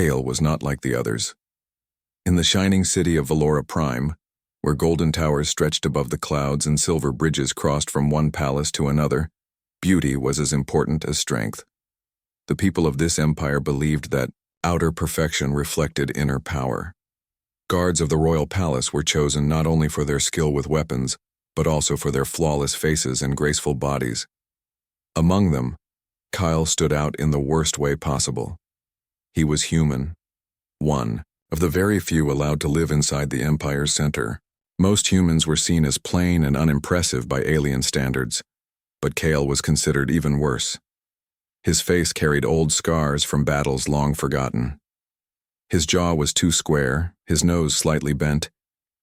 Kale was not like the others. In the shining city of Valora Prime, where golden towers stretched above the clouds and silver bridges crossed from one palace to another, beauty was as important as strength. The people of this empire believed that outer perfection reflected inner power. Guards of the royal palace were chosen not only for their skill with weapons, but also for their flawless faces and graceful bodies. Among them, Kyle stood out in the worst way possible. He was human, one of the very few allowed to live inside the empire's center. Most humans were seen as plain and unimpressive by alien standards, but Kale was considered even worse. His face carried old scars from battles long forgotten. His jaw was too square, his nose slightly bent,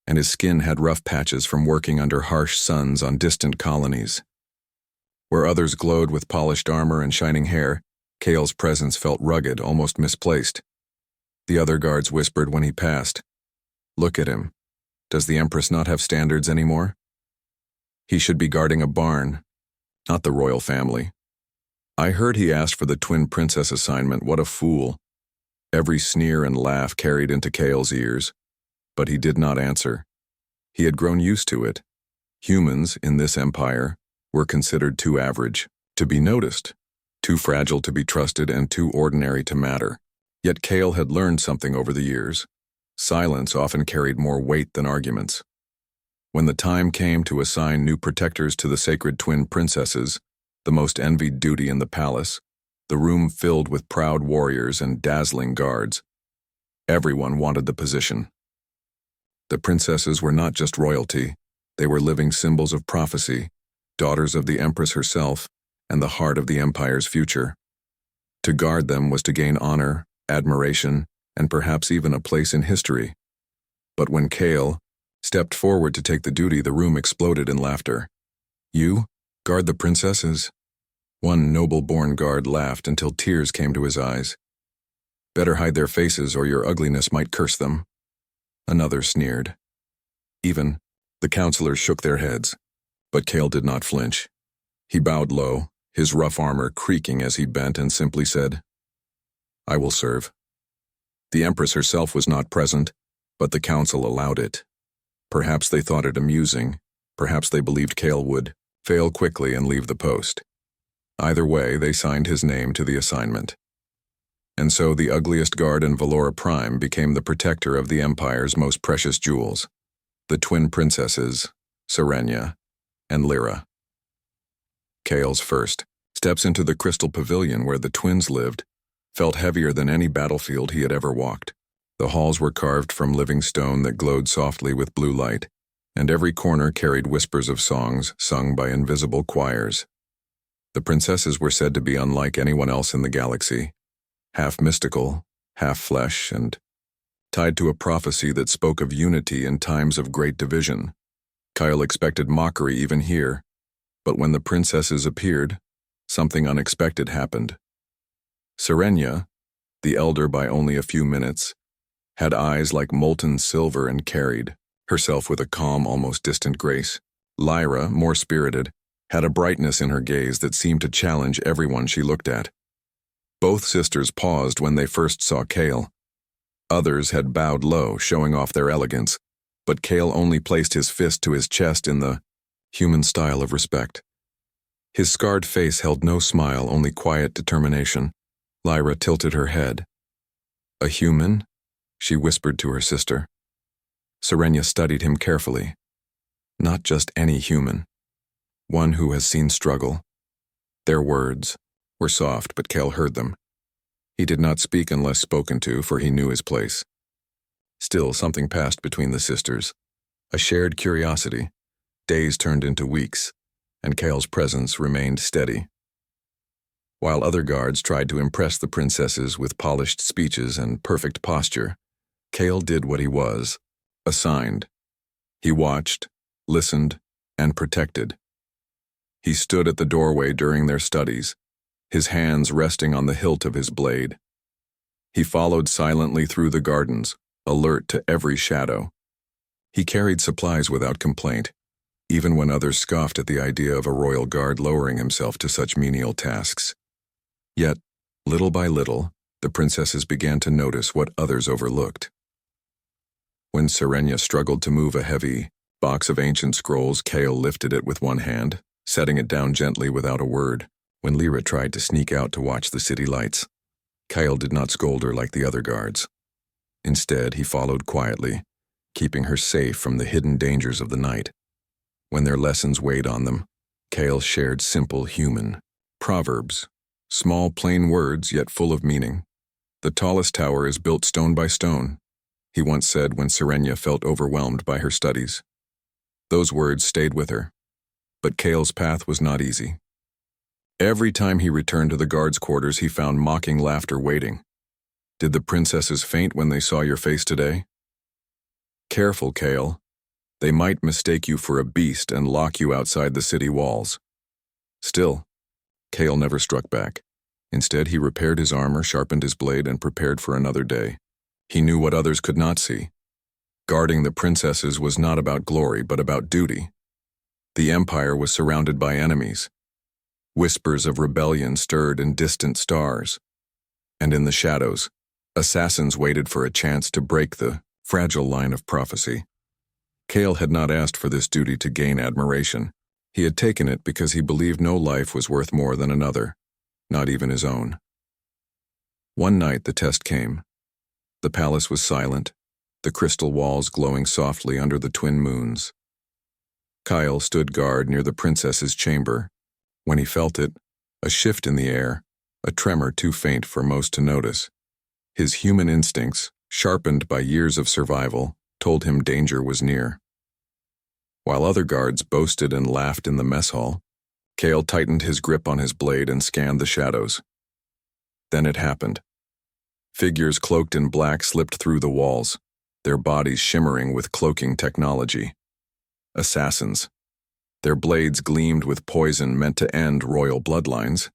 and his skin had rough patches from working under harsh suns on distant colonies. Where others glowed with polished armor and shining hair, Kale's presence felt rugged, almost misplaced. The other guards whispered when he passed, "Look at him. Does the Empress not have standards anymore? He should be guarding a barn, not the royal family." I heard he asked for the twin princess assignment. What a fool. Every sneer and laugh carried into Kale's ears, but he did not answer. He had grown used to it. Humans, in this empire, were considered too average to be noticed, too fragile to be trusted, and too ordinary to matter. Yet Kale had learned something over the years. Silence often carried more weight than arguments. When the time came to assign new protectors to the sacred twin princesses, the most envied duty in the palace, the room filled with proud warriors and dazzling guards. Everyone wanted the position. The princesses were not just royalty, they were living symbols of prophecy, daughters of the Empress herself, and the heart of the empire's future. To guard them was to gain honor, admiration, and perhaps even a place in history. But when Kale stepped forward to take the duty, the room exploded in laughter. "You? Guard the princesses?" One noble-born guard laughed until tears came to his eyes. "Better hide their faces or your ugliness might curse them." Another sneered. Even the counselors shook their heads, but Kale did not flinch. He bowed low, his rough armor creaking as he bent, and simply said, "I will serve." The Empress herself was not present, but the council allowed it. Perhaps they thought it amusing, perhaps they believed Kale would fail quickly and leave the post. Either way, they signed his name to the assignment. And so the ugliest guard in Valora Prime became the protector of the Empire's most precious jewels, the twin princesses, Serenia and Lyra. Kale's first steps into the crystal pavilion where the twins lived felt heavier than any battlefield he had ever walked. The halls were carved from living stone that glowed softly with blue light, and every corner carried whispers of songs sung by invisible choirs. The princesses were said to be unlike anyone else in the galaxy, half mystical, half flesh, and tied to a prophecy that spoke of unity in times of great division. Kyle expected mockery even here, but when the princesses appeared, something unexpected happened. Serenia, the elder by only a few minutes, had eyes like molten silver and carried herself with a calm, almost distant grace. Lyra, more spirited, had a brightness in her gaze that seemed to challenge everyone she looked at. Both sisters paused when they first saw Kale. Others had bowed low, showing off their elegance, but Kale only placed his fist to his chest in the human style of respect. His scarred face held no smile, only quiet determination. Lyra tilted her head. "A human?" she whispered to her sister. Serenia studied him carefully. Not just any human. One who has seen struggle. Their words were soft, but Kale heard them. He did not speak unless spoken to, for he knew his place. Still, something passed between the sisters. A shared curiosity. Days turned into weeks, and Kale's presence remained steady. While other guards tried to impress the princesses with polished speeches and perfect posture, Kale did what he was, assigned. He watched, listened, and protected. He stood at the doorway during their studies, his hands resting on the hilt of his blade. He followed silently through the gardens, alert to every shadow. He carried supplies without complaint, even when others scoffed at the idea of a royal guard lowering himself to such menial tasks. Yet, little by little, the princesses began to notice what others overlooked. When Serenia struggled to move a heavy box of ancient scrolls, Kale lifted it with one hand, setting it down gently without a word. When Lyra tried to sneak out to watch the city lights, Kyle did not scold her like the other guards. Instead, he followed quietly, keeping her safe from the hidden dangers of the night. When their lessons weighed on them, Kale shared simple human proverbs, small plain words yet full of meaning. The tallest tower is built stone by stone, he once said when Serenia felt overwhelmed by her studies. Those words stayed with her, but Kale's path was not easy. Every time he returned to the guards' quarters, he found mocking laughter waiting. Did the princesses faint when they saw your face today? Careful, Kale. They might mistake you for a beast and lock you outside the city walls. Still, Kale never struck back. Instead, he repaired his armor, sharpened his blade, and prepared for another day. He knew what others could not see. Guarding the princesses was not about glory, but about duty. The empire was surrounded by enemies. Whispers of rebellion stirred in distant stars. And in the shadows, assassins waited for a chance to break the fragile line of prophecy. Kale had not asked for this duty to gain admiration. He had taken it because he believed no life was worth more than another, not even his own. One night the test came. The palace was silent, the crystal walls glowing softly under the twin moons. Kyle stood guard near the princess's chamber. When he felt it, a shift in the air, a tremor too faint for most to notice. His human instincts, sharpened by years of survival, told him danger was near. While other guards boasted and laughed in the mess hall, Kale tightened his grip on his blade and scanned the shadows. Then it happened. Figures cloaked in black slipped through the walls, their bodies shimmering with cloaking technology. Assassins. Their blades gleamed with poison meant to end royal bloodlines.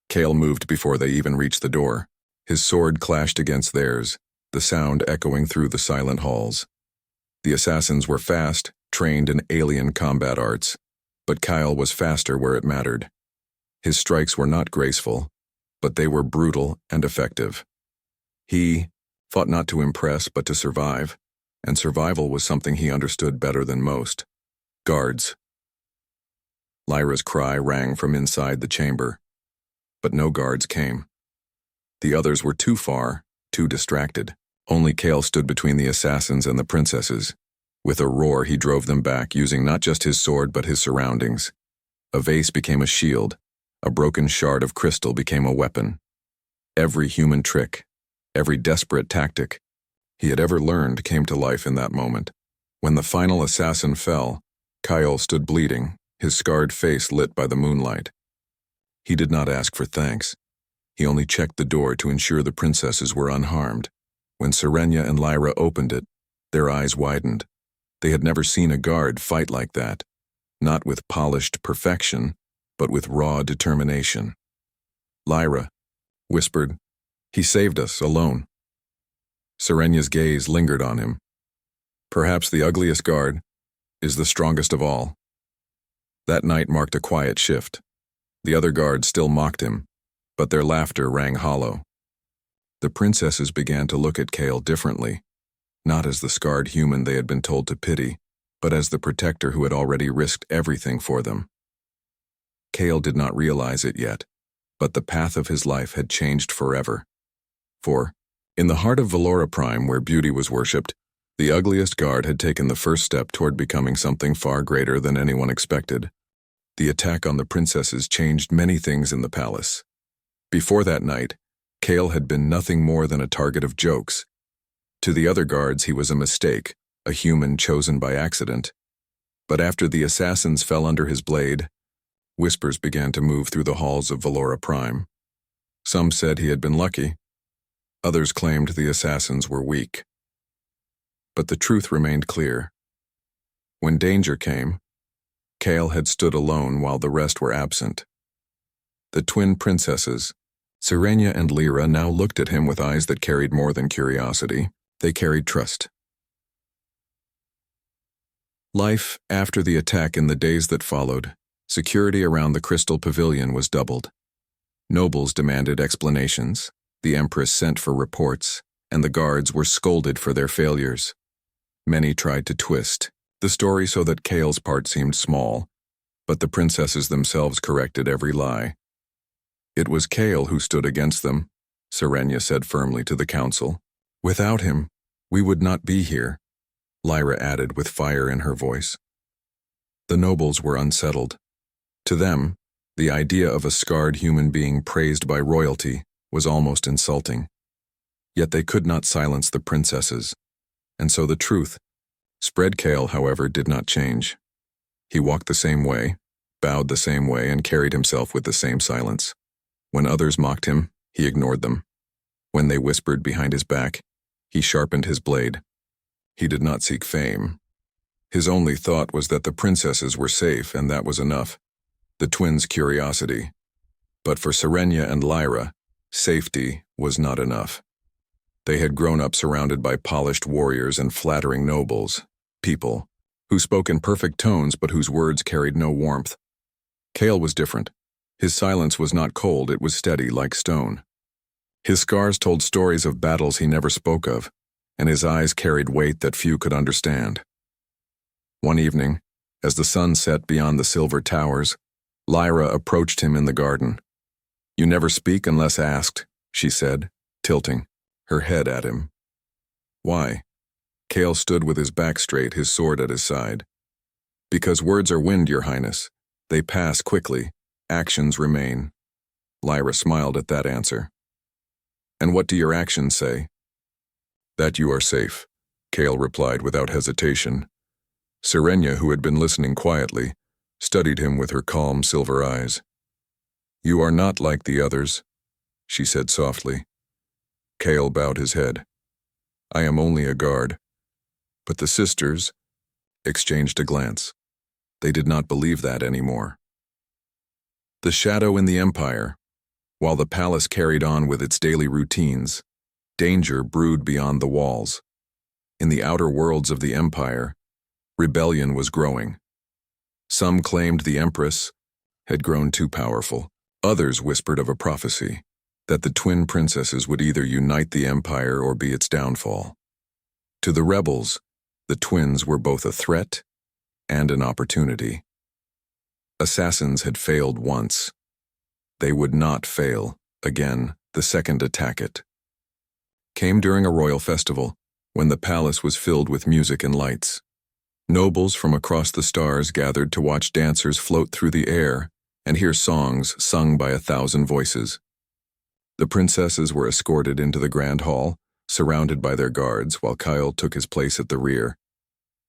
Kale moved before they even reached the door. His sword clashed against theirs, the sound echoing through the silent halls. The assassins were fast, trained in alien combat arts, but Kyle was faster where it mattered. His strikes were not graceful, but they were brutal and effective. He fought not to impress but to survive, and survival was something he understood better than most. Guards. Lyra's cry rang from inside the chamber, but no guards came. The others were too far, too distracted. Only Kale stood between the assassins and the princesses. With a roar, he drove them back, using not just his sword but his surroundings. A vase became a shield. A broken shard of crystal became a weapon. Every human trick, every desperate tactic he had ever learned came to life in that moment. When the final assassin fell, Kyle stood bleeding, his scarred face lit by the moonlight. He did not ask for thanks. He only checked the door to ensure the princesses were unharmed. When Serenia and Lyra opened it, their eyes widened. They had never seen a guard fight like that, not with polished perfection, but with raw determination. Lyra whispered, "He saved us, alone." Serenia's gaze lingered on him. "Perhaps the ugliest guard is the strongest of all." That night marked a quiet shift. The other guards still mocked him, but their laughter rang hollow. The princesses began to look at Kale differently, not as the scarred human they had been told to pity, but as the protector who had already risked everything for them. Kale did not realize it yet, but the path of his life had changed forever. For, in the heart of Valora Prime, where beauty was worshipped, the ugliest guard had taken the first step toward becoming something far greater than anyone expected. The attack on the princesses changed many things in the palace. Before that night, Kale had been nothing more than a target of jokes. To the other guards, he was a mistake, a human chosen by accident. But after the assassins fell under his blade, whispers began to move through the halls of Valora Prime. Some said he had been lucky. Others claimed the assassins were weak. But the truth remained clear. When danger came, Kale had stood alone while the rest were absent. The twin princesses, Serenia and Lyra, now looked at him with eyes that carried more than curiosity. They carried trust. Life after the attack in the days that followed, security around the Crystal Pavilion was doubled. Nobles demanded explanations. The Empress sent for reports, and the guards were scolded for their failures. Many tried to twist the story so that Kale's part seemed small, but the princesses themselves corrected every lie. It was Kale who stood against them, Serenia said firmly to the council. Without him, we would not be here, Lyra added with fire in her voice. The nobles were unsettled. To them, the idea of a scarred human being praised by royalty was almost insulting. Yet they could not silence the princesses, and so the truth spread. Kale, however, did not change. He walked the same way, bowed the same way, and carried himself with the same silence. When others mocked him, he ignored them. When they whispered behind his back, he sharpened his blade. He did not seek fame. His only thought was that the princesses were safe, and that was enough. The twins' curiosity. But for Serenia and Lyra, safety was not enough. They had grown up surrounded by polished warriors and flattering nobles, people who spoke in perfect tones but whose words carried no warmth. Kale was different. His silence was not cold, it was steady like stone. His scars told stories of battles he never spoke of, and his eyes carried weight that few could understand. One evening, as the sun set beyond the silver towers, Lyra approached him in the garden. "You never speak unless asked," she said, tilting her head at him. "Why?" Kale stood with his back straight, his sword at his side. "Because words are wind, Your Highness. They pass quickly. Actions remain." Lyra smiled at that answer. "And what do your actions say?" "That you are safe," Kale replied without hesitation. Serenia, who had been listening quietly, studied him with her calm silver eyes. "You are not like the others," she said softly. Kale bowed his head. "I am only a guard." But the sisters exchanged a glance. They did not believe that anymore. The shadow in the empire. While the palace carried on with its daily routines, danger brewed beyond the walls. In the outer worlds of the empire, rebellion was growing. Some claimed the Empress had grown too powerful. Others whispered of a prophecy, that the twin princesses would either unite the empire or be its downfall. To the rebels, the twins were both a threat and an opportunity. Assassins had failed once. They would not fail again the second attack it came during a royal festival, when the palace was filled with music and lights. Nobles from across the stars gathered to watch dancers float through the air and hear songs sung by 1,000 voices. The princesses were escorted into the grand hall, surrounded by their guards, while Kyle took his place at the rear.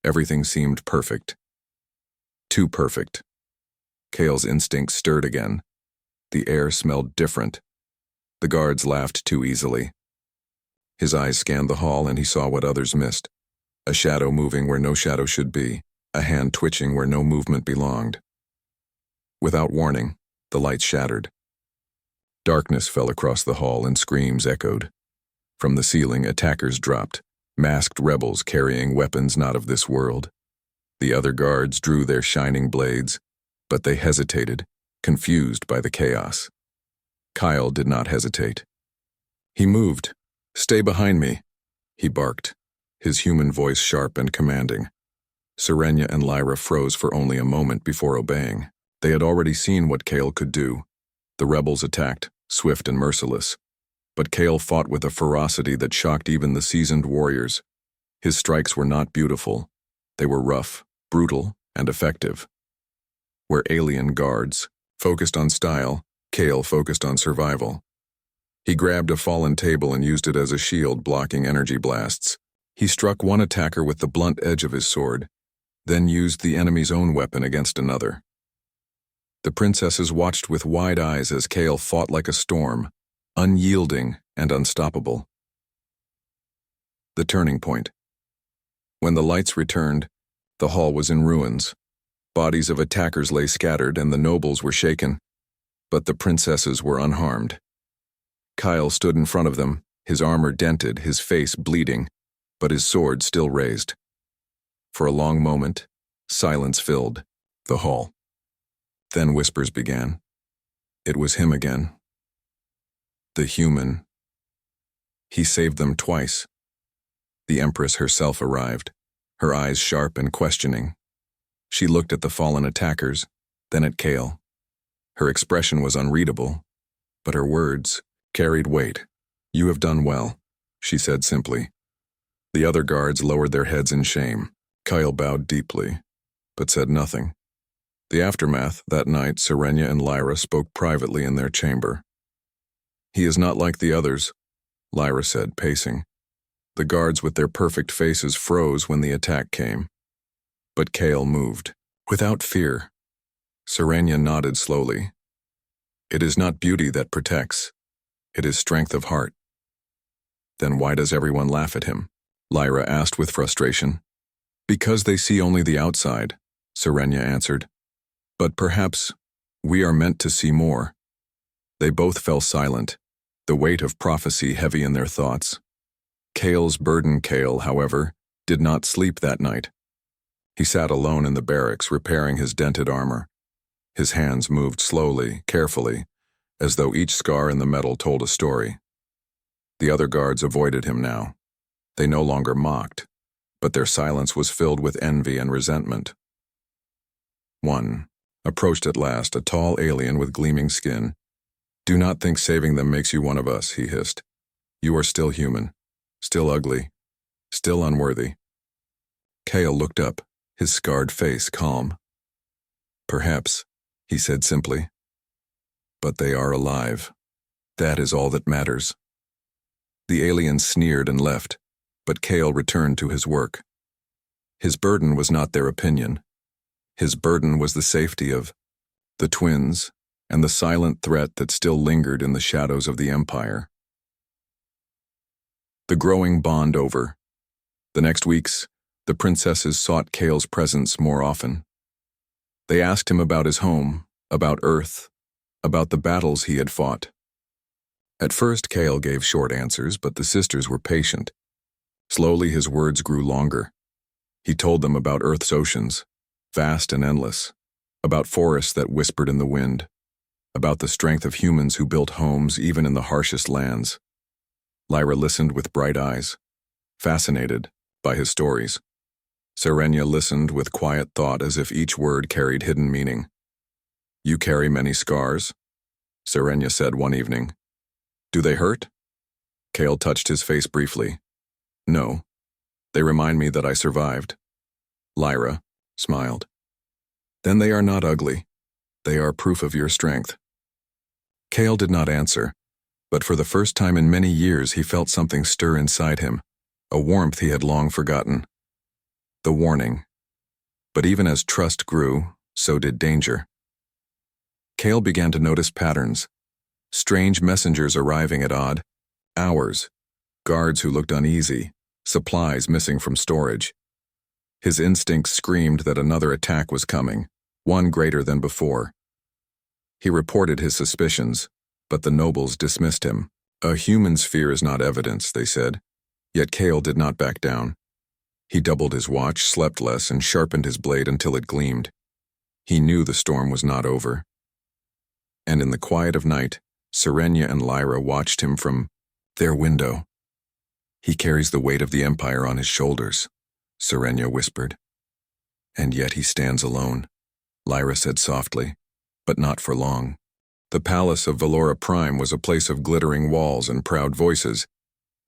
Everything seemed perfect. Too perfect. Kale's instincts stirred again. The air smelled different. The guards laughed too easily. His eyes scanned the hall and he saw what others missed. A shadow moving where no shadow should be, a hand twitching where no movement belonged. Without warning, the lights shattered. Darkness fell across the hall and screams echoed. From the ceiling, attackers dropped, masked rebels carrying weapons not of this world. The other guards drew their shining blades, but they hesitated, confused by the chaos. Kyle did not hesitate. He moved. "Stay behind me," he barked, his human voice sharp and commanding. Serenia and Lyra froze for only a moment before obeying. They had already seen what Kale could do. The rebels attacked, swift and merciless. But Kale fought with a ferocity that shocked even the seasoned warriors. His strikes were not beautiful. They were rough, brutal, and effective. Where alien guards focused on style, Kale focused on survival. He grabbed a fallen table and used it as a shield, blocking energy blasts. He struck one attacker with the blunt edge of his sword, then used the enemy's own weapon against another. The princesses watched with wide eyes as Kale fought like a storm, unyielding and unstoppable. The turning point. When the lights returned, the hall was in ruins. Bodies of attackers lay scattered and the nobles were shaken, but the princesses were unharmed. Kyle stood in front of them, his armor dented, his face bleeding, but his sword still raised. For a long moment, silence filled the hall. Then whispers began. It was him again. The human He saved them twice. The Empress herself arrived, her eyes sharp and questioning. She looked at the fallen attackers, then at Kale. Her expression was unreadable, but her words carried weight. "You have done well," she said simply. The other guards lowered their heads in shame. Kyle bowed deeply, but said nothing. The aftermath, that night, Serenia and Lyra spoke privately in their chamber. "He is not like the others," Lyra said, pacing. The guards with their perfect faces froze when the attack came. But Kale moved, without fear. Serenia nodded slowly. "It is not beauty that protects. It is strength of heart." "Then why does everyone laugh at him?" Lyra asked with frustration. "Because they see only the outside," Serenia answered. "But perhaps we are meant to see more." They both fell silent, the weight of prophecy heavy in their thoughts. Kale, however, did not sleep that night. He sat alone in the barracks, repairing his dented armor. His hands moved slowly, carefully, as though each scar in the metal told a story. The other guards avoided him now. They no longer mocked, but their silence was filled with envy and resentment. One approached at last, a tall alien with gleaming skin. "Do not think saving them makes you one of us," he hissed. "You are still human, still ugly, still unworthy." Kale looked up, his scarred face calm. "Perhaps," he said simply. "But they are alive. That is all that matters." The alien sneered and left, but Kale returned to his work. His burden was not their opinion. His burden was the safety of the twins and the silent threat that still lingered in the shadows of the Empire. The growing bond over. The next weeks, the princesses sought Kale's presence more often. They asked him about his home, about Earth, about the battles he had fought. At first, Kale gave short answers, but the sisters were patient. Slowly, his words grew longer. He told them about Earth's oceans, vast and endless, about forests that whispered in the wind, about the strength of humans who built homes even in the harshest lands. Lyra listened with bright eyes, fascinated by his stories. Serenia listened with quiet thought, as if each word carried hidden meaning. "You carry many scars," Serenia said one evening. "Do they hurt?" Kale touched his face briefly. "No. They remind me that I survived." Lyra smiled. "Then they are not ugly. They are proof of your strength." Kale did not answer, but for the first time in many years he felt something stir inside him, a warmth he had long forgotten. The warning. But even as trust grew, so did danger. Kale began to notice patterns. Strange messengers arriving at odd hours, guards who looked uneasy, supplies missing from storage. His instincts screamed that another attack was coming, one greater than before. He reported his suspicions, but the nobles dismissed him. "A human's fear is not evidence," they said. Yet Kale did not back down. He doubled his watch, slept less, and sharpened his blade until it gleamed. He knew the storm was not over. And in the quiet of night, Serenia and Lyra watched him from their window. "He carries the weight of the Empire on his shoulders," Serenia whispered. "And yet he stands alone," Lyra said softly, "but not for long." The palace of Valora Prime was a place of glittering walls and proud voices,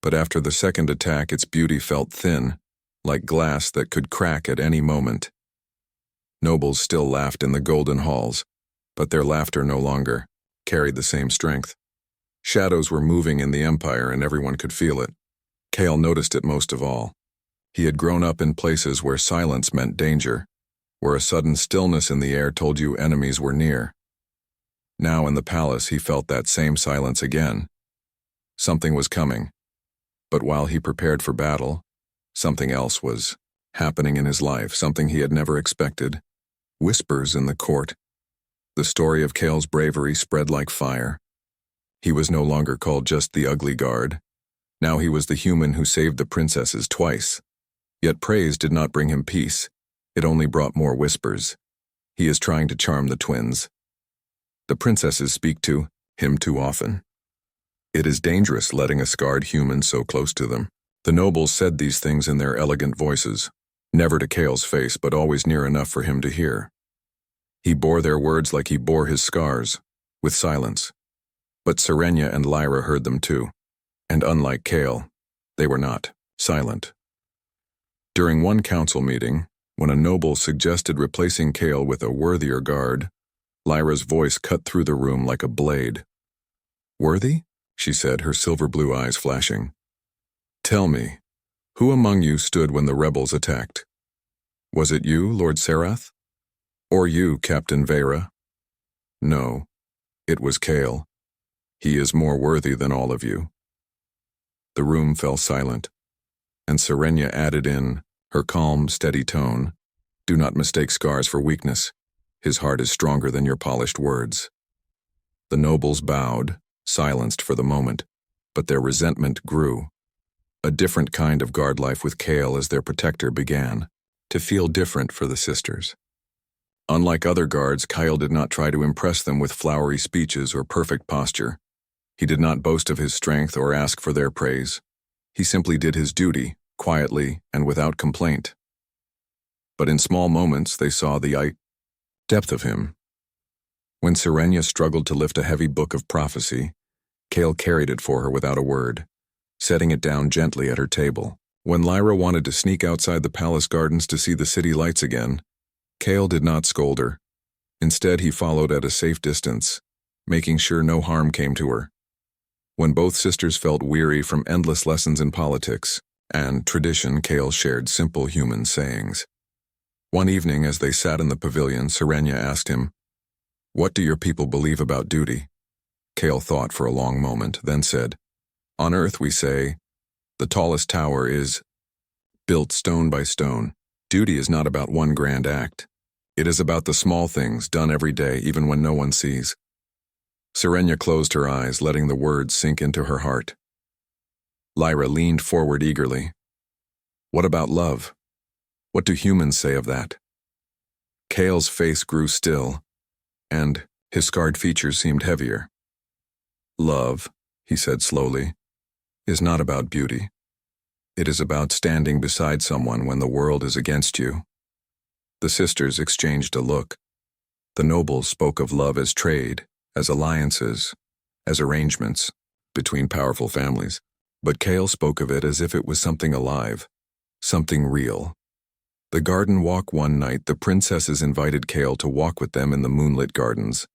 but after the second attack its beauty felt thin, like glass that could crack at any moment. Nobles still laughed in the golden halls, but their laughter no longer carried the same strength. Shadows were moving in the Empire and everyone could feel it. Kale noticed it most of all. He had grown up in places where silence meant danger, where a sudden stillness in the air told you enemies were near. Now in the palace he felt that same silence again. Something was coming, but while he prepared for battle, something else was happening in his life, something he had never expected. Whispers in the court. The story of Kale's bravery spread like fire. He was no longer called just the ugly guard. Now he was the human who saved the princesses twice. Yet praise did not bring him peace. It only brought more whispers. He is trying to charm the twins. The princesses speak to him too often. It is dangerous letting a scarred human so close to them. The nobles said these things in their elegant voices, never to Kale's face but always near enough for him to hear. He bore their words like he bore his scars, with silence. But Serenia and Lyra heard them too, and unlike Kale, they were not silent. During one council meeting, when a noble suggested replacing Kale with a worthier guard, Lyra's voice cut through the room like a blade. "Worthy?" she said, her silver blue eyes flashing. "Tell me, who among you stood when the rebels attacked? Was it you, Lord Serath? Or you, Captain Vera? No, it was Kale. He is more worthy than all of you." The room fell silent, and Serenia added in her calm, steady tone, "Do not mistake scars for weakness. His heart is stronger than your polished words." The nobles bowed, silenced for the moment, but their resentment grew. A different kind of guard life with Kale as their protector began to feel different for the sisters. Unlike other guards, Kyle did not try to impress them with flowery speeches or perfect posture. He did not boast of his strength or ask for their praise. He simply did his duty, quietly and without complaint. But in small moments they saw the depth of him. When Serenia struggled to lift a heavy book of prophecy, Kale carried it for her without a word, setting it down gently at her table. When Lyra wanted to sneak outside the palace gardens to see the city lights again, Kale did not scold her. Instead, he followed at a safe distance, making sure no harm came to her. When both sisters felt weary from endless lessons in politics and tradition, Kale shared simple human sayings. One evening, as they sat in the pavilion, Serenia asked him, "What do your people believe about duty?" Kale thought for a long moment, then said, "On earth we say, the tallest tower is built stone by stone. Duty is not about one grand act. It is about the small things done every day, even when no one sees." Serenia closed her eyes, letting the words sink into her heart. Lyra leaned forward eagerly. "What about love? What do humans say of that?" Kale's face grew still, and his scarred features seemed heavier. "Love," he said slowly, "is not about beauty. It is about standing beside someone when the world is against you." The sisters exchanged a look. The nobles spoke of love as trade, as alliances, as arrangements between powerful families. But Kale spoke of it as if it was something alive, something real. The garden walk one night, the princesses invited Kale to walk with them in the moonlit gardens.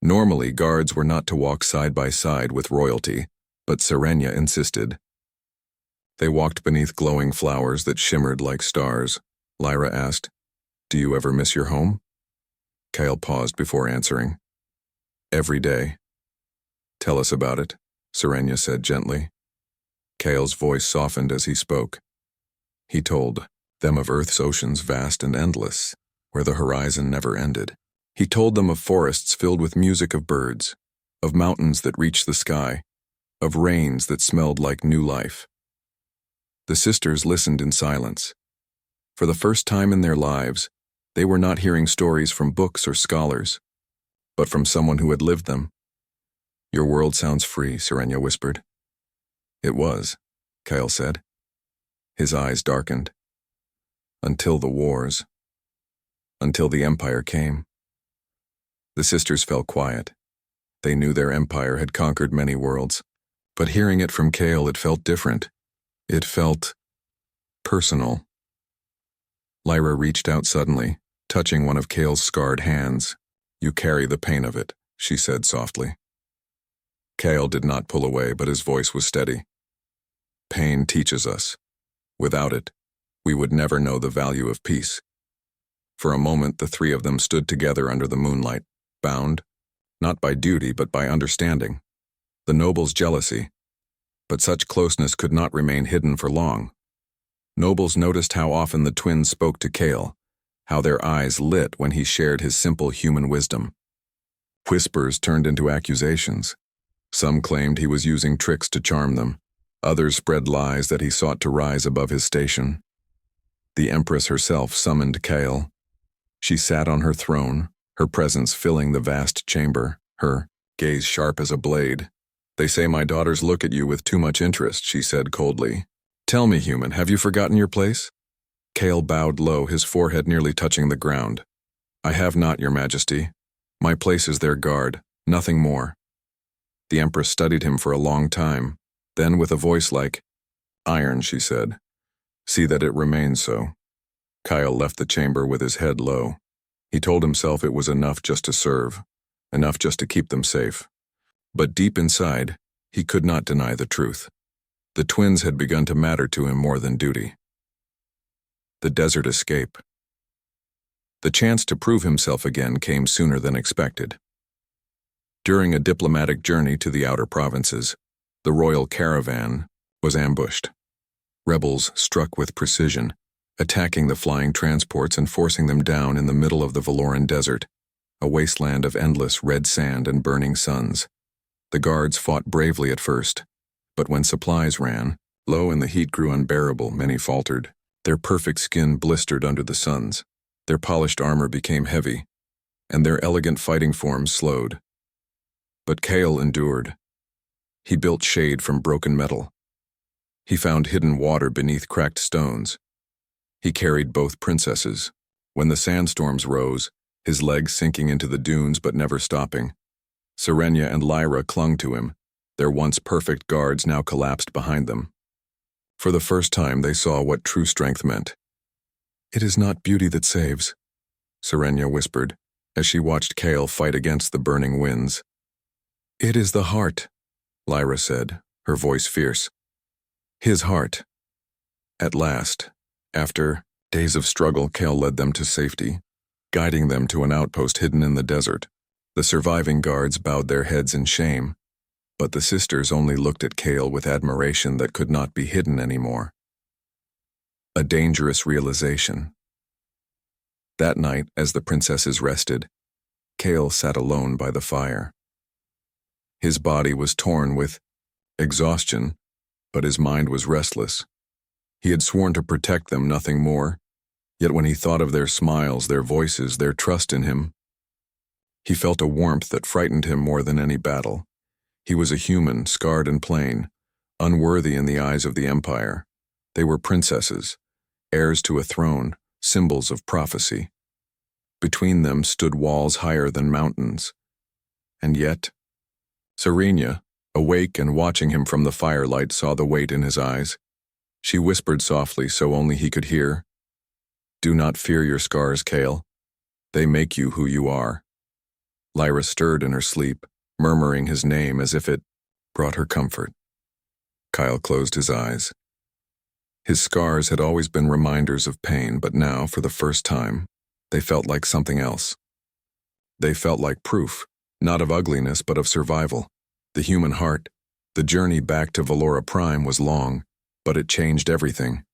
Normally, guards were not to walk side by side with royalty, but Serenia insisted. They walked beneath glowing flowers that shimmered like stars. Lyra asked, "Do you ever miss your home?" Kale paused before answering. "Every day." "Tell us about it," Serenia said gently. Kale's voice softened as he spoke. He told them of Earth's oceans vast and endless, where the horizon never ended. He told them of forests filled with music of birds, of mountains that reached the sky, of rains that smelled like new life. The sisters listened in silence. For the first time in their lives, they were not hearing stories from books or scholars, but from someone who had lived them. "Your world sounds free," Serenia whispered. "It was," Kyle said. His eyes darkened. "Until the wars. Until the Empire came." The sisters fell quiet. They knew their empire had conquered many worlds, but hearing it from Kale, it felt different. It felt personal. Lyra reached out suddenly, touching one of Kale's scarred hands. "You carry the pain of it," she said softly. Kale did not pull away, but his voice was steady. "Pain teaches us. Without it, we would never know the value of peace." For a moment, the three of them stood together under the moonlight, bound, not by duty but by understanding. The nobles' jealousy. But such closeness could not remain hidden for long. Nobles noticed how often the twins spoke to Kale, how their eyes lit when he shared his simple human wisdom. Whispers turned into accusations. Some claimed he was using tricks to charm them. Others spread lies that he sought to rise above his station. The Empress herself summoned Kale. She sat on her throne, her presence filling the vast chamber, her gaze sharp as a blade. They say my daughters look at you with too much interest, she said coldly. Tell me, human, have you forgotten your place? Kale bowed low, his forehead nearly touching the ground. I have not, your majesty. My place is their guard, nothing more. The empress studied him for a long time. Then, with a voice like iron, she said, see that it remains so. Kyle left the chamber with his head low. He told himself it was enough just to serve, enough just to keep them safe. But deep inside, he could not deny the truth. The twins had begun to matter to him more than duty. The desert escape. The chance to prove himself again came sooner than expected. During a diplomatic journey to the outer provinces, the royal caravan was ambushed. Rebels struck with precision, attacking the flying transports and forcing them down in the middle of the Valoran desert, a wasteland of endless red sand and burning suns. The guards fought bravely at first, but when supplies ran low and the heat grew unbearable, many faltered. Their perfect skin blistered under the suns, their polished armor became heavy, and their elegant fighting forms slowed. But Kale endured. He built shade from broken metal. He found hidden water beneath cracked stones. He carried both princesses. When the sandstorms rose, his legs sinking into the dunes but never stopping, Serenia and Lyra clung to him, their once perfect guards now collapsed behind them. For the first time they saw what true strength meant. It is not beauty that saves, Serenia whispered, as she watched Kale fight against the burning winds. It is the heart, Lyra said, her voice fierce. His heart. At last, after days of struggle, Kale led them to safety, guiding them to an outpost hidden in the desert. The surviving guards bowed their heads in shame, but the sisters only looked at Kale with admiration that could not be hidden anymore. A dangerous realization. That night, as the princesses rested, Kale sat alone by the fire. His body was torn with exhaustion, but his mind was restless. He had sworn to protect them, nothing more, yet when he thought of their smiles, their voices, their trust in him, he felt a warmth that frightened him more than any battle. He was a human, scarred and plain, unworthy in the eyes of the Empire. They were princesses, heirs to a throne, symbols of prophecy. Between them stood walls higher than mountains. And yet, Serenia, awake and watching him from the firelight, saw the weight in his eyes. She whispered softly so only he could hear, Do not fear your scars, Kale. They make you who you are. Lyra stirred in her sleep, murmuring his name as if it brought her comfort. Kyle closed his eyes. His scars had always been reminders of pain, but now, for the first time, they felt like something else. They felt like proof, not of ugliness but of survival. The human heart. The journey back to Valora Prime was long, but it changed everything.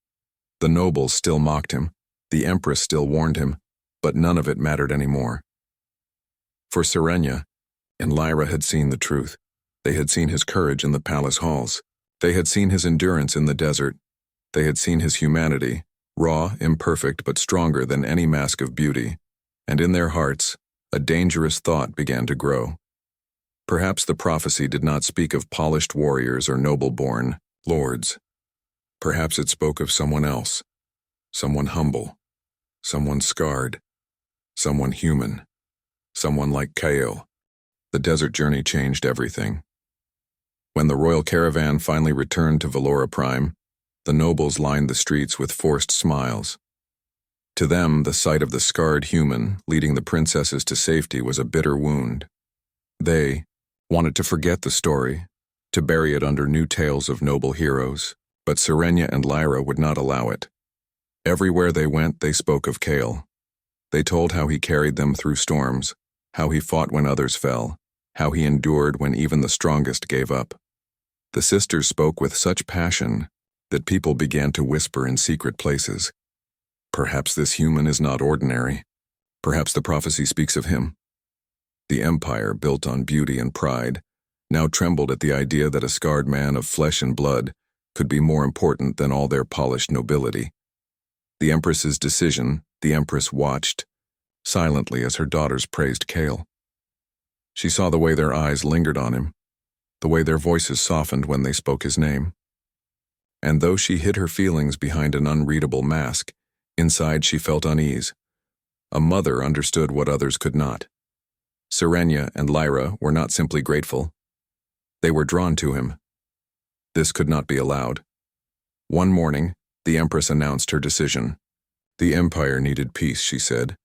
The nobles still mocked him, the Empress still warned him, but none of it mattered anymore. For Serenia and Lyra had seen the truth. They had seen his courage in the palace halls. They had seen his endurance in the desert. They had seen his humanity, raw, imperfect, but stronger than any mask of beauty. And in their hearts, a dangerous thought began to grow. Perhaps the prophecy did not speak of polished warriors or noble-born lords. Perhaps it spoke of someone else, someone humble, someone scarred, someone human, someone like Kale. The desert journey changed everything. When the royal caravan finally returned to Valora Prime, the nobles lined the streets with forced smiles. To them, the sight of the scarred human leading the princesses to safety was a bitter wound. They wanted to forget the story, to bury it under new tales of noble heroes, but Serenia and Lyra would not allow it. Everywhere they went, they spoke of Kale. They told how he carried them through storms, how he fought when others fell, how he endured when even the strongest gave up. The sisters spoke with such passion that people began to whisper in secret places. Perhaps this human is not ordinary. Perhaps the prophecy speaks of him. The empire, built on beauty and pride, now trembled at the idea that a scarred man of flesh and blood could be more important than all their polished nobility. The Empress's decision, the Empress watched silently as her daughters praised Kale. She saw the way their eyes lingered on him, the way their voices softened when they spoke his name. And though she hid her feelings behind an unreadable mask, inside she felt unease. A mother understood what others could not. Serenia and Lyra were not simply grateful. They were drawn to him. This could not be allowed. One morning, the Empress announced her decision. The Empire needed peace, she said,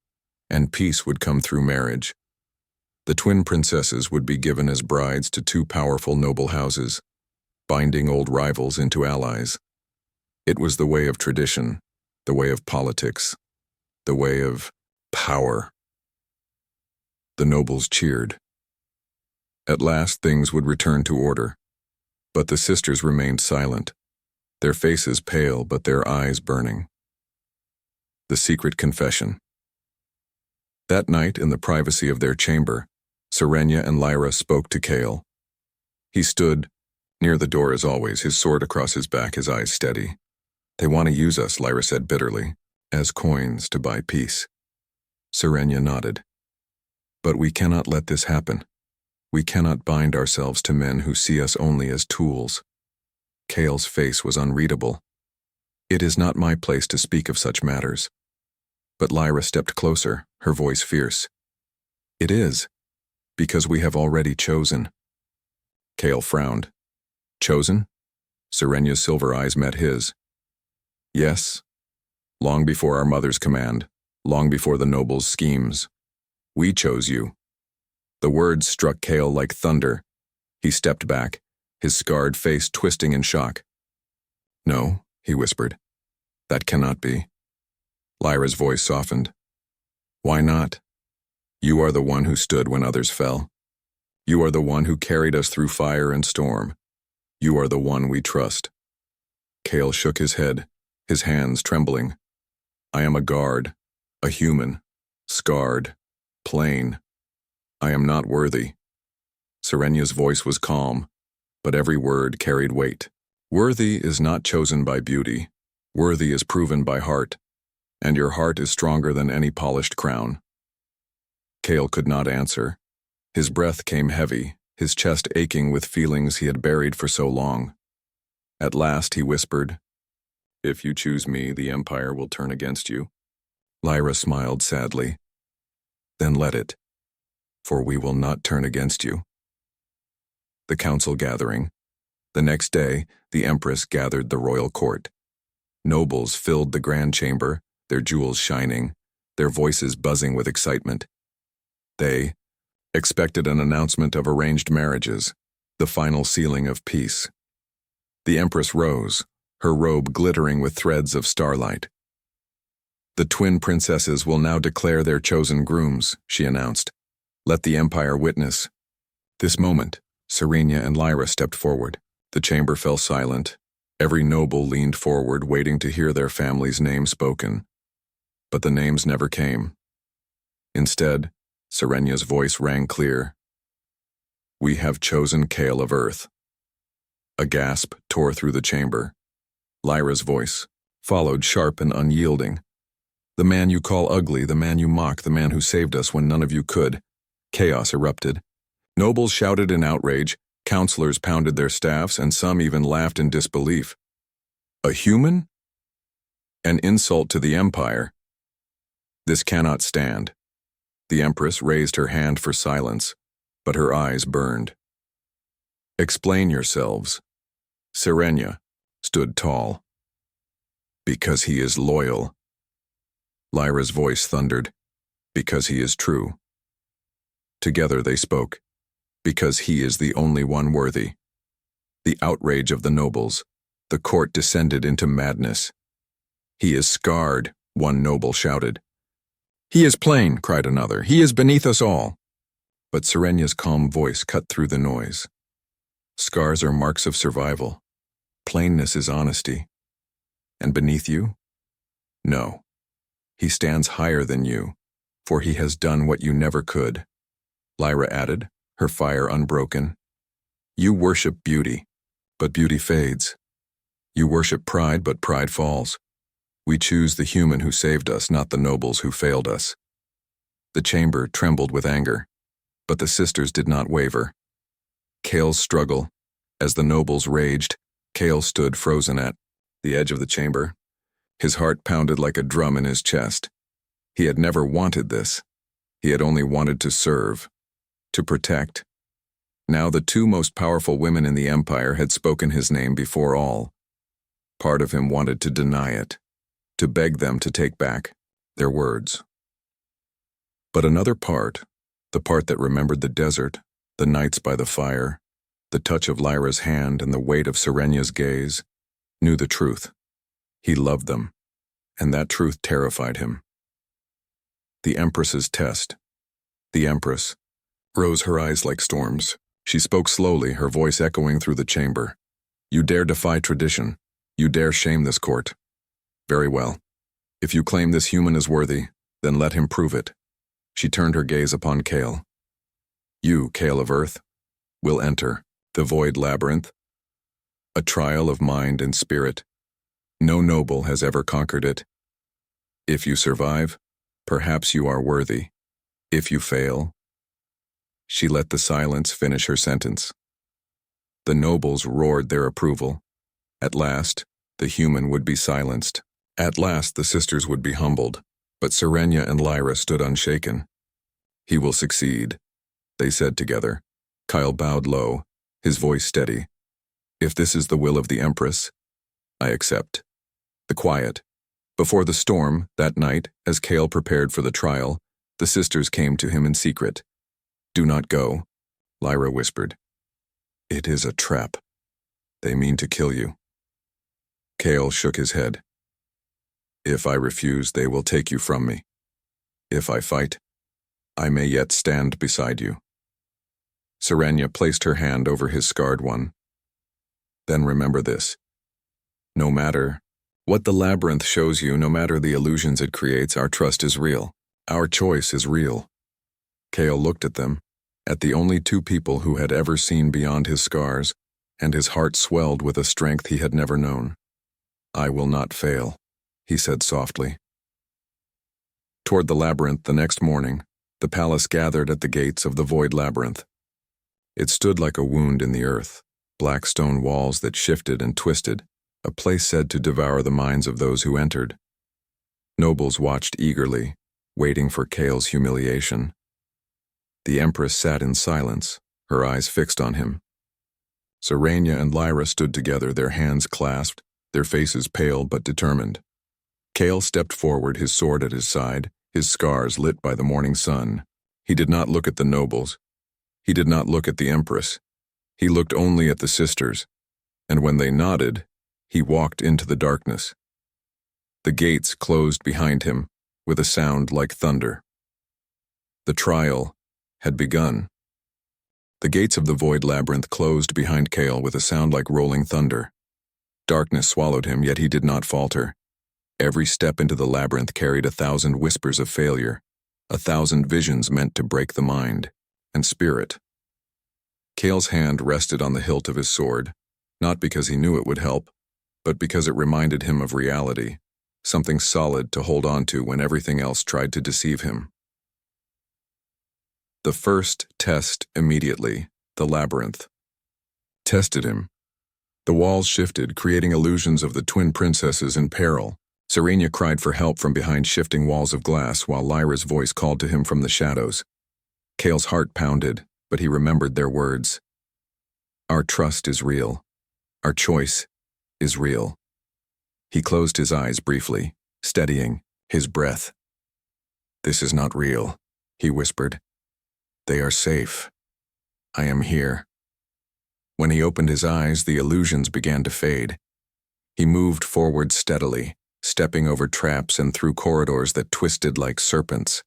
and peace would come through marriage. The twin princesses would be given as brides to two powerful noble houses, binding old rivals into allies. It was the way of tradition, the way of politics, the way of power. The nobles cheered. At last things would return to order, but the sisters remained silent, their faces pale but their eyes burning. The secret confession. That night, in the privacy of their chamber, Serenia and Lyra spoke to Kale. He stood near the door as always, his sword across his back, his eyes steady. "They want to use us," Lyra said bitterly, "as coins to buy peace." Serenia nodded. "But we cannot let this happen. We cannot bind ourselves to men who see us only as tools." Kale's face was unreadable. "It is not my place to speak of such matters." But Lyra stepped closer, her voice fierce. "It is, because we have already chosen." Kale frowned. "Chosen?" Serenia's silver eyes met his. "Yes. Long before our mother's command, long before the nobles' schemes. We chose you." The words struck Kale like thunder. He stepped back, his scarred face twisting in shock. "No," he whispered. "That cannot be." Lyra's voice softened. "Why not? You are the one who stood when others fell. You are the one who carried us through fire and storm. You are the one we trust." Kale shook his head, his hands trembling. "I am a guard, a human, scarred, plain. I am not worthy." Serenia's voice was calm, but every word carried weight. "Worthy is not chosen by beauty. Worthy is proven by heart, and your heart is stronger than any polished crown." Kale could not answer. His breath came heavy, his chest aching with feelings he had buried for so long. At last he whispered, "If you choose me, the Empire will turn against you." Lyra smiled sadly. "Then let it, for we will not turn against you." The council gathering. The next day, the Empress gathered the royal court. Nobles filled the grand chamber, their jewels shining, their voices buzzing with excitement. They expected an announcement of arranged marriages, the final sealing of peace. The Empress rose, her robe glittering with threads of starlight. "The twin princesses will now declare their chosen grooms," she announced. "Let the Empire witness." This moment, Serenia and Lyra stepped forward. The chamber fell silent. Every noble leaned forward, waiting to hear their family's name spoken. But the names never came. Instead, Serenia's voice rang clear. "We have chosen Kale of Earth." A gasp tore through the chamber. Lyra's voice followed, sharp and unyielding. "The man you call ugly, the man you mock, the man who saved us when none of you could." Chaos erupted. Nobles shouted in outrage, counselors pounded their staffs, and some even laughed in disbelief. "A human? An insult to the Empire. This cannot stand." The Empress raised her hand for silence, but her eyes burned. "Explain yourselves." Serenia stood tall. "Because he is loyal." Lyra's voice thundered. "Because he is true." Together they spoke. "Because he is the only one worthy." The outrage of the nobles. The court descended into madness. "He is scarred," one noble shouted. "He is plain," cried another. "He is beneath us all." But Serenia's calm voice cut through the noise. "Scars are marks of survival. Plainness is honesty. And beneath you? No. He stands higher than you, for he has done what you never could." Lyra added, her fire unbroken. "You worship beauty, but beauty fades. You worship pride, but pride falls. We choose the human who saved us, not the nobles who failed us." The chamber trembled with anger, but the sisters did not waver. Kale's struggle, As the nobles raged, Kale stood frozen at the edge of the chamber. His heart pounded like a drum in his chest. He had never wanted this. He had only wanted to serve, to protect. Now the two most powerful women in the Empire had spoken his name before all. Part of him wanted to deny it, to beg them to take back their words. But another part, the part that remembered the desert, the nights by the fire, the touch of Lyra's hand and the weight of Serenya's gaze, knew the truth. He loved them, and that truth terrified him. The Empress's test. The Empress rose her eyes like storms. She spoke slowly, her voice echoing through the chamber. You dare defy tradition. You dare shame this court. Very well. If you claim this human is worthy, then let him prove it. She turned her gaze upon Kale. You, Kale of Earth, will enter the Void Labyrinth, a trial of mind and spirit. No noble has ever conquered it. If you survive, perhaps you are worthy. If you fail, she let the silence finish her sentence. The nobles roared their approval. At last, the human would be silenced. At last, the sisters would be humbled. But Serenya and Lyra stood unshaken. He will succeed, they said together. Kyle bowed low, his voice steady. If this is the will of the Empress, I accept. The quiet. Before the storm, that night, as Kale prepared for the trial, the sisters came to him in secret. Do not go, Lyra whispered. It is a trap. They mean to kill you. Kale shook his head. If I refuse, they will take you from me. If I fight, I may yet stand beside you. Serenya placed her hand over his scarred one. Then remember this. No matter what the labyrinth shows you, no matter the illusions it creates, our trust is real. Our choice is real. Kale looked at them, at the only two people who had ever seen beyond his scars, and his heart swelled with a strength he had never known. I will not fail, he said softly. Toward the labyrinth the next morning, the palace gathered at the gates of the Void Labyrinth. It stood like a wound in the earth, black stone walls that shifted and twisted, a place said to devour the minds of those who entered. Nobles watched eagerly, waiting for Kale's humiliation. The Empress sat in silence, her eyes fixed on him. Serenya and Lyra stood together, their hands clasped, their faces pale but determined. Kale stepped forward, his sword at his side, his scars lit by the morning sun. He did not look at the nobles. He did not look at the Empress. He looked only at the sisters, and when they nodded, he walked into the darkness. The gates closed behind him with a sound like thunder. The trial had begun. The gates of the Void Labyrinth closed behind Kale with a sound like rolling thunder. Darkness swallowed him, yet he did not falter. Every step into the labyrinth carried 1,000 whispers of failure, 1,000 visions meant to break the mind and spirit. Kale's hand rested on the hilt of his sword, not because he knew it would help, but because it reminded him of reality, something solid to hold on to when everything else tried to deceive him. The first test immediately, the labyrinth, tested him. The walls shifted, creating illusions of the twin princesses in peril. Serenya cried for help from behind shifting walls of glass, while Lyra's voice called to him from the shadows. Kale's heart pounded, but he remembered their words. Our trust is real. Our choice is real. He closed his eyes briefly, steadying his breath. This is not real, he whispered. They are safe. I am here. When he opened his eyes, the illusions began to fade. He moved forward steadily, stepping over traps and through corridors that twisted like serpents.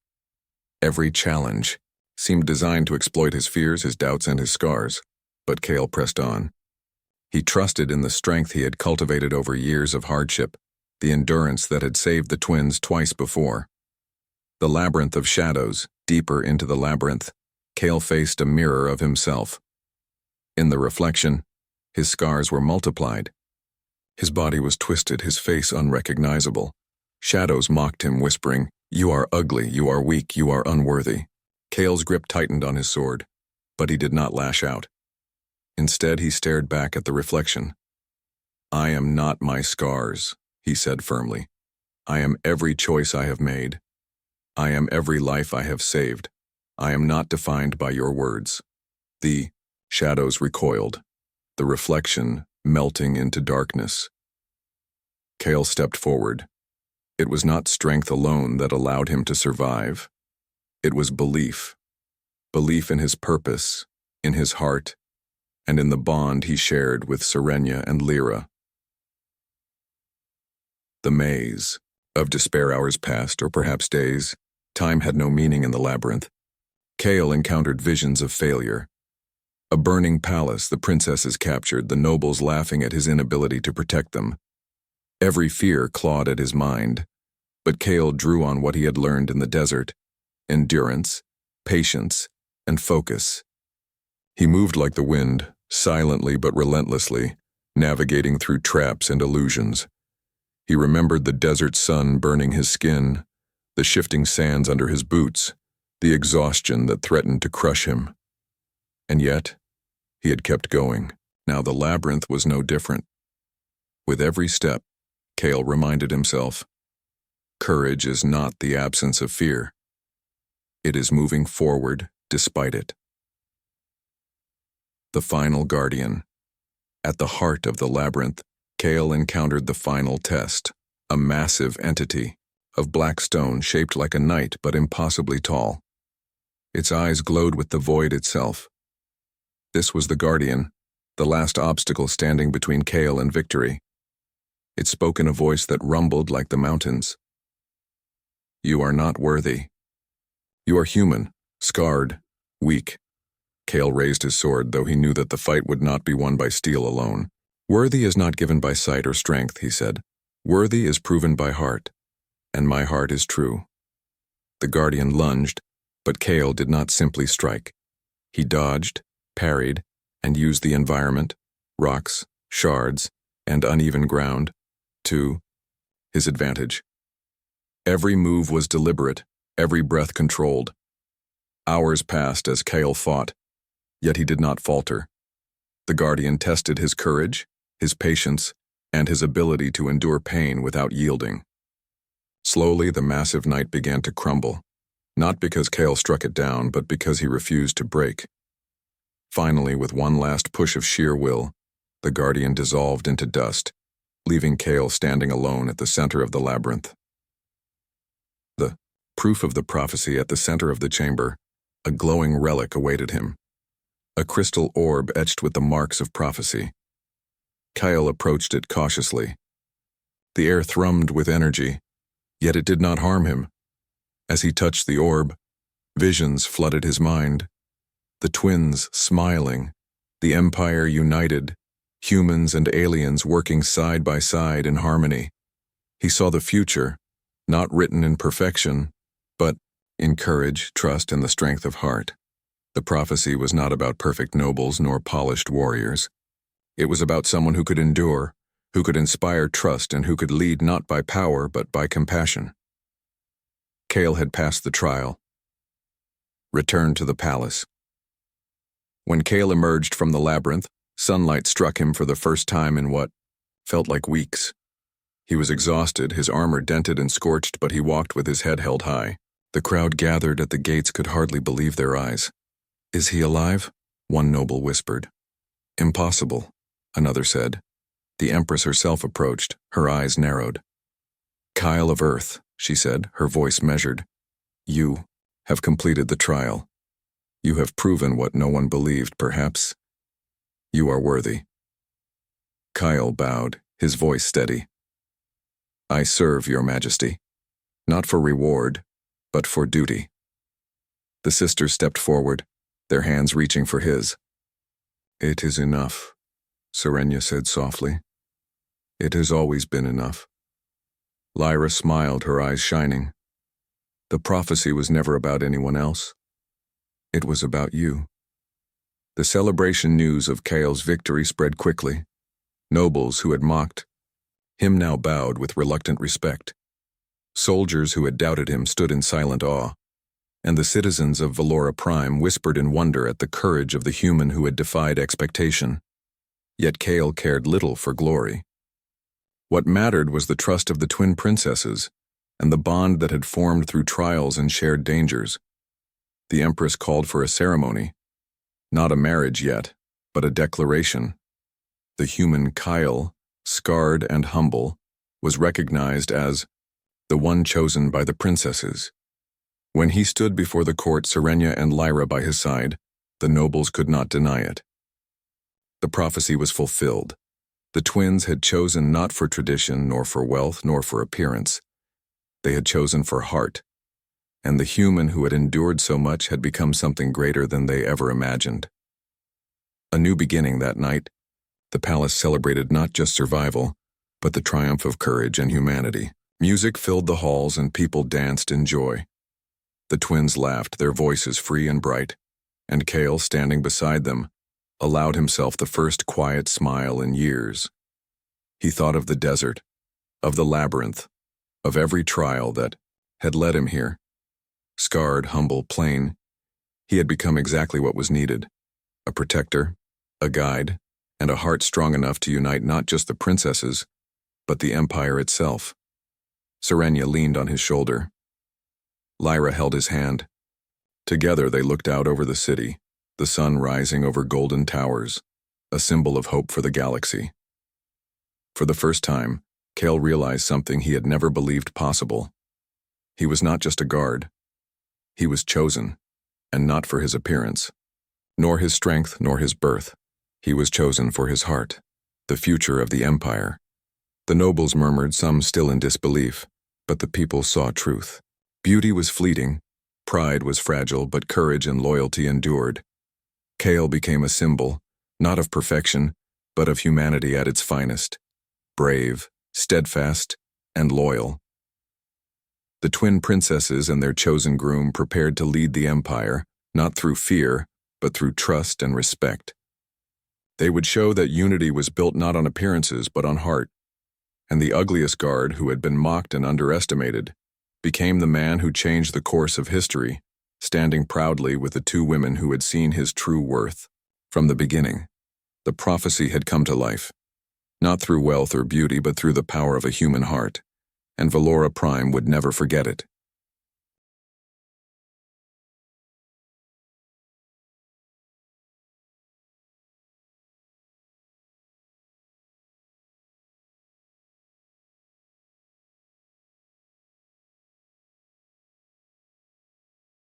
Every challenge seemed designed to exploit his fears, his doubts, and his scars, but Kale pressed on. He trusted in the strength he had cultivated over years of hardship, the endurance that had saved the twins twice before. The labyrinth of shadows, deeper into the labyrinth, Kale faced a mirror of himself. In the reflection, his scars were multiplied. His body was twisted, his face unrecognizable. Shadows mocked him, whispering, "You are ugly, you are weak, you are unworthy." Kale's grip tightened on his sword, but he did not lash out. Instead, he stared back at the reflection. "I am not my scars," he said firmly. "I am every choice I have made. I am every life I have saved. I am not defined by your words." The shadows recoiled, the reflection melting into darkness. Cale stepped forward. It was not strength alone that allowed him to survive. It was belief. Belief in his purpose, in his heart, and in the bond he shared with Serenia and Lyra. The maze. Of despair hours passed, or perhaps days. Time had no meaning in the labyrinth. Cale encountered visions of failure. A burning palace, the princesses captured, the nobles laughing at his inability to protect them. Every fear clawed at his mind, but Cale drew on what he had learned in the desert: endurance, patience, and focus. He moved like the wind, silently but relentlessly, navigating through traps and illusions. He remembered the desert sun burning his skin, the shifting sands under his boots, the exhaustion that threatened to crush him. And yet, he had kept going. Now the labyrinth was no different. With every step, Cale reminded himself, courage is not the absence of fear. It is moving forward despite it. The final guardian. At the heart of the labyrinth, Cale encountered the final test, a massive entity of black stone shaped like a knight but impossibly tall. Its eyes glowed with the void itself. This was the guardian, the last obstacle standing between Cale and victory. It spoke in a voice that rumbled like the mountains. "You are not worthy. You are human, scarred, weak." Cale raised his sword, though he knew that the fight would not be won by steel alone. "Worthy is not given by sight or strength," he said. "Worthy is proven by heart, and my heart is true." The guardian lunged, but Cale did not simply strike. He dodged, parried, and used the environment, rocks, shards, and uneven ground, to his advantage. Every move was deliberate, every breath controlled. Hours passed as Cale fought, yet he did not falter. The guardian tested his courage, his patience, and his ability to endure pain without yielding. Slowly, the massive knight began to crumble, not because Cale struck it down, but because he refused to break. Finally, with one last push of sheer will, the guardian dissolved into dust, leaving Cale standing alone at the center of the labyrinth. The proof of the prophecy at the center of the chamber, a glowing relic awaited him. A crystal orb etched with the marks of prophecy. Cale approached it cautiously. The air thrummed with energy, yet it did not harm him. As he touched the orb, visions flooded his mind. The twins smiling, the Empire united, humans and aliens working side by side in harmony. He saw the future, not written in perfection, but in courage, trust, and the strength of heart. The prophecy was not about perfect nobles nor polished warriors. It was about someone who could endure, who could inspire trust, and who could lead not by power but by compassion. Cale had passed the trial. Returned to the palace. When Cale emerged from the labyrinth, sunlight struck him for the first time in what felt like weeks. He was exhausted, his armor dented and scorched, but he walked with his head held high. The crowd gathered at the gates could hardly believe their eyes. "Is he alive?" one noble whispered. "Impossible," another said. The Empress herself approached, her eyes narrowed. "Cale of Earth," she said, her voice measured. "You have completed the trial. You have proven what no one believed, perhaps. You are worthy." Cale bowed, his voice steady. "I serve your majesty, not for reward, but for duty." The sisters stepped forward, their hands reaching for his. "It is enough," Serenia said softly. "It has always been enough." Lyra smiled, her eyes shining. "The prophecy was never about anyone else. It was about you." The celebration news of Cale's victory spread quickly. Nobles who had mocked him now bowed with reluctant respect. Soldiers who had doubted him stood in silent awe. and the citizens of Valora Prime whispered in wonder at the courage of the human who had defied expectation. Yet Kale cared little for glory. What mattered was the trust of the twin princesses, and the bond that had formed through trials and shared dangers. The Empress called for a ceremony, not a marriage yet, but a declaration. The human Kyle, scarred and humble, was recognized as the one chosen by the princesses. When he stood before the court, Serenia and Lyra by his side, the nobles could not deny it. The prophecy was fulfilled. The twins had chosen not for tradition, nor for wealth, nor for appearance. They had chosen for heart, and the human who had endured so much had become something greater than they ever imagined. A new beginning that night, the palace celebrated not just survival, but the triumph of courage and humanity. Music filled the halls and people danced in joy. The twins laughed, their voices free and bright, and Kale, standing beside them, allowed himself the first quiet smile in years. He thought of the desert, of the labyrinth, of every trial that had led him here. Scarred, humble, plain, he had become exactly what was needed: a protector, a guide, and a heart strong enough to unite not just the princesses, but the empire itself. Serenia leaned on his shoulder. Lyra held his hand. Together they looked out over the city, the sun rising over golden towers, a symbol of hope for the galaxy. For the first time, Kale realized something he had never believed possible. He was not just a guard. He was chosen, and not for his appearance, nor his strength, nor his birth. He was chosen for his heart, the future of the empire. The nobles murmured, some still in disbelief, but the people saw truth. Beauty was fleeting, pride was fragile, but courage and loyalty endured. Kale became a symbol, not of perfection, but of humanity at its finest: brave, steadfast, and loyal. The twin princesses and their chosen groom prepared to lead the empire, not through fear, but through trust and respect. They would show that unity was built not on appearances, but on heart. And the ugliest guard, who had been mocked and underestimated, became the man who changed the course of history, standing proudly with the two women who had seen his true worth. From the beginning, the prophecy had come to life, not through wealth or beauty, but through the power of a human heart, and Valora Prime would never forget it.